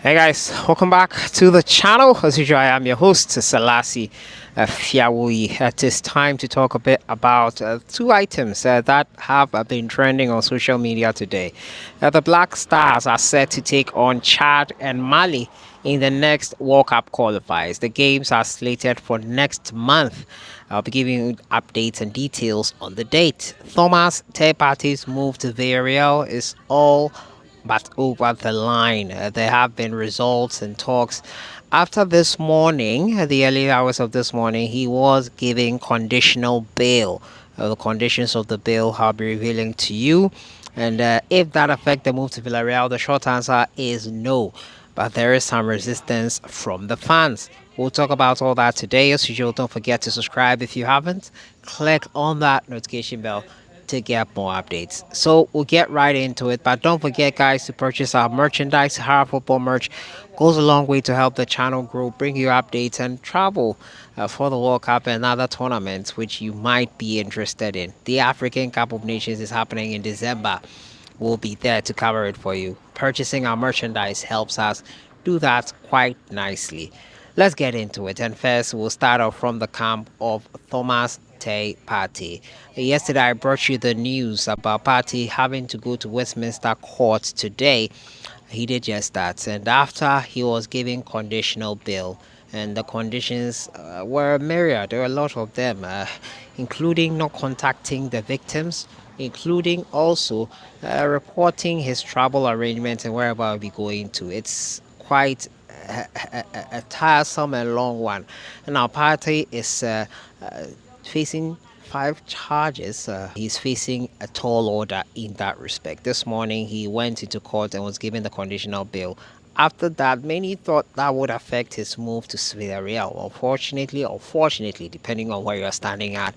Hey guys, welcome back to the channel. As usual, I am your host, Sellssi Fiawui. It is time to talk a bit about two items that have been trending on social media today. The Black Stars are set to take on Chad and Mali in the next World Cup qualifiers. The games are slated for next month. I'll be giving you updates and details on the date. Thomas Partey's move to Villareal is all but over the line. There have been results and talks. After this morning, the early hours of this morning, he was giving conditional bail. The conditions of the bail I'll be revealing to you. And if that affect the move to Villarreal, the short answer is no. But there is some resistance from the fans. We'll talk about all that today. As usual, don't forget to subscribe if you haven't. Click on that notification bell to get more updates. So we'll get right into it. But don't forget, guys, to purchase our merchandise. Our football merch goes a long way to help the channel grow, bring you updates, and travel for the World Cup and other tournaments which you might be interested in. The African Cup of Nations is happening in December. We'll be there to cover it for you. Purchasing our merchandise helps us do that quite nicely. Let's get into it. And first, we'll start off from the camp of Thomas Partey. Yesterday, I brought you the news about Partey having to go to Westminster Court today. He did just that, and after he was given conditional bail, and the conditions were myriad. There were a lot of them, including not contacting the victims, including also reporting his travel arrangements and wherever I'll be going to. It's quite a tiresome and long one. And our party is facing five charges. He's facing a tall order in that respect. This morning, he went into court and was given the conditional bail. After that, many thought that would affect his move to Villareal. Unfortunately, or fortunately, depending on where you're standing at,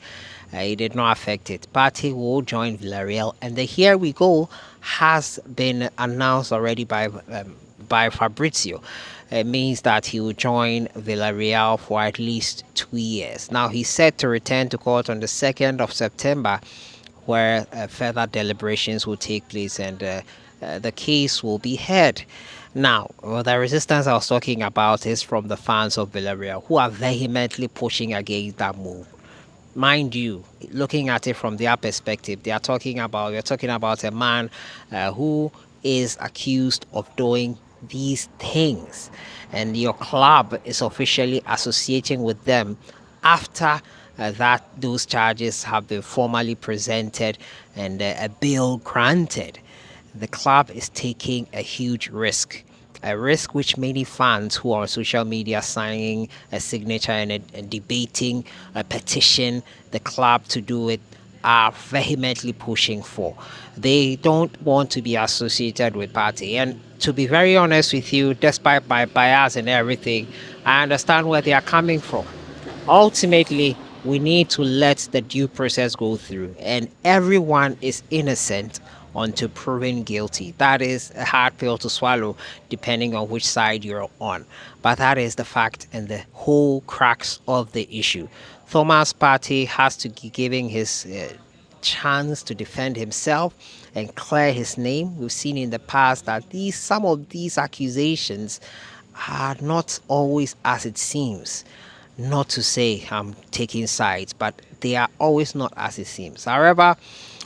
it did not affect it. Partey will join Villareal, and the Here We Go has been announced already by Fabrizio. It means that he will join Villareal for at least 2 years. Now, he's set to return to court on the 2nd of September, where further deliberations will take place and the case will be heard. Now, the resistance I was talking about is from the fans of Villareal, who are vehemently pushing against that move. Mind you, looking at it from their perspective, we're talking about a man who is accused of doing these things, and your club is officially associating with them after that those charges have been formally presented and a bail granted. The club is taking a huge risk, a risk which many fans who are on social media signing a signature and debating a petition the club to do it are vehemently pushing for. They don't want to be associated with Partey. And to be very honest with you, despite my bias and everything, I understand where they are coming from. Ultimately, we need to let the due process go through, and everyone is innocent until proven guilty. That is a hard pill to swallow, depending on which side you're on. But that is the fact and the whole crux of the issue. Thomas Partey has to be giving his chance to defend himself and clear his name. We've seen in the past that some of these accusations are not always as it seems. Not to say I'm taking sides, but they are always not as it seems. However,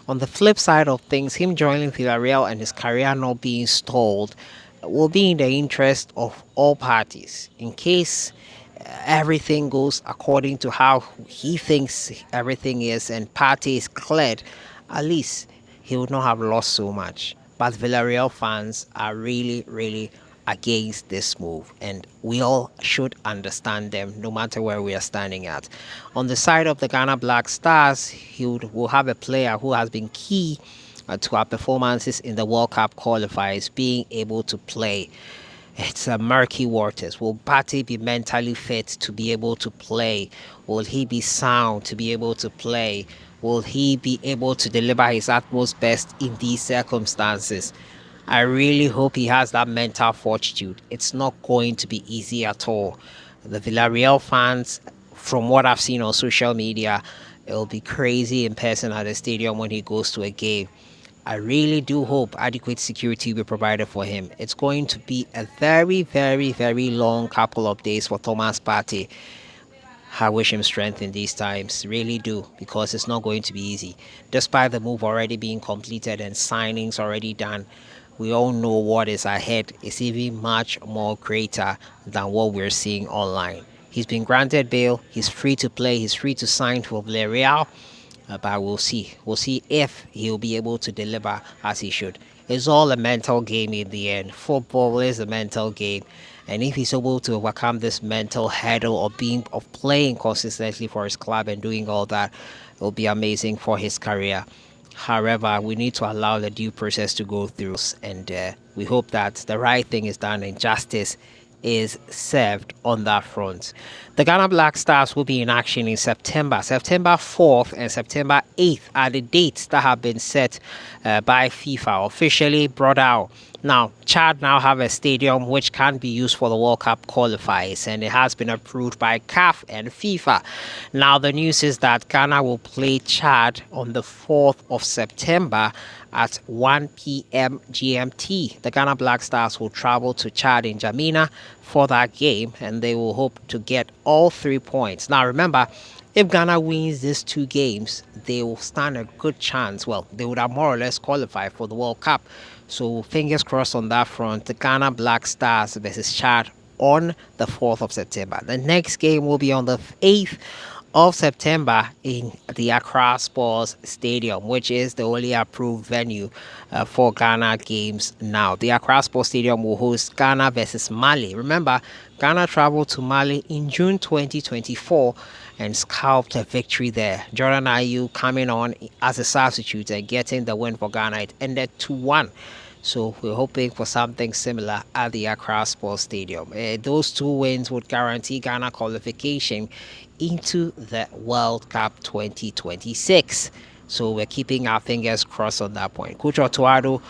on the flip side of things, him joining Villareal and his career not being stalled will be in the interest of all parties. In case everything goes according to how he thinks everything is and Partey is cleared, at least he would not have lost so much. But Villarreal fans are really, really against this move, and we all should understand them no matter where we are standing at. On the side of the Ghana Black Stars, will have a player who has been key to our performances in the World Cup qualifiers being able to play. It's a murky waters. Will Partey be mentally fit to be able to play? Will he be sound to be able to play? Will he be able to deliver his utmost best in these circumstances? I really hope he has that mental fortitude. It's not going to be easy at all. The Villarreal fans, from what I've seen on social media, it'll be crazy in person at the stadium when he goes to a game. I really do hope adequate security will be provided for him. It's going to be a very, very, very long couple of days for Thomas Partey. I wish him strength in these times, really do, because it's not going to be easy. Despite the move already being completed and signings already done, we all know what is ahead is even much more greater than what we're seeing online. He's been granted bail, he's free to play, he's free to sign for Villareal, but we'll see. We'll see if he'll be able to deliver as he should. It's all a mental game in the end. Football is a mental game, and if he's able to overcome this mental hurdle of playing consistently for his club and doing all that, it'll be amazing for his career. However, we need to allow the due process to go through, and we hope that the right thing is done and justice is served on that front. The Ghana Black Stars will be in action in September. September 4th and September 8th are the dates that have been set by FIFA, officially brought out. Now, Chad now have a stadium which can be used for the World Cup qualifiers, and it has been approved by CAF and FIFA. Now, the news is that Ghana will play Chad on the 4th of September at 1 p.m. GMT. The Ghana Black Stars will travel to Chad in Jamina for that game, and they will hope to get all 3 points. Now, remember, if Ghana wins these 2 games, they will stand a good chance. Well, they would have more or less qualified for the World Cup. So fingers crossed on that front. The Ghana Black Stars versus Chad on the 4th of September. The next game will be on the 8th of September in the Accra Sports Stadium, which is the only approved venue for Ghana games now. The Accra Sports Stadium will host Ghana versus Mali. Remember, Ghana traveled to Mali in June 2024 and scalped a victory there. Jordan Ayew coming on as a substitute and getting the win for Ghana. It ended 2-1. So we're hoping for something similar at the Accra Sports Stadium. Those 2 wins would guarantee Ghana qualification into the World Cup 2026. So we're keeping our fingers crossed on that point. Coach Otuado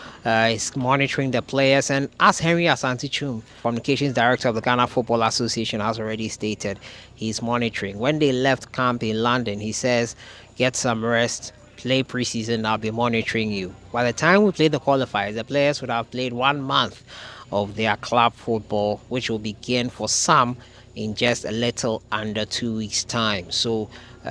is monitoring the players, and as Henry Asantichum, Communications Director of the Ghana Football Association, has already stated, he's monitoring. When they left camp in London, he says, get some rest, play preseason, I'll be monitoring you. By the time we play the qualifiers, the players would have played 1 month of their club football, which will begin for some in just a little under 2 weeks' time. So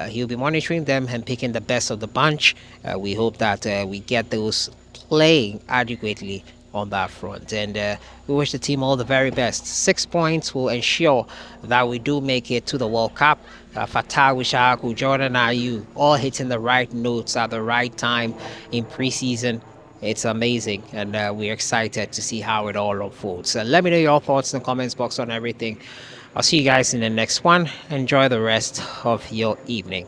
he'll be monitoring them and picking the best of the bunch. We hope that we get those playing adequately on that front, and we wish the team all the very best. 6 points will ensure that we do make it to the World Cup. Fatah Wishaku, Jordan Ayew, all hitting the right notes at the right time in preseason. It's amazing, and we're excited to see how it all unfolds. So let me know your thoughts in the comments box on everything. I'll see you guys in the next one. Enjoy the rest of your evening.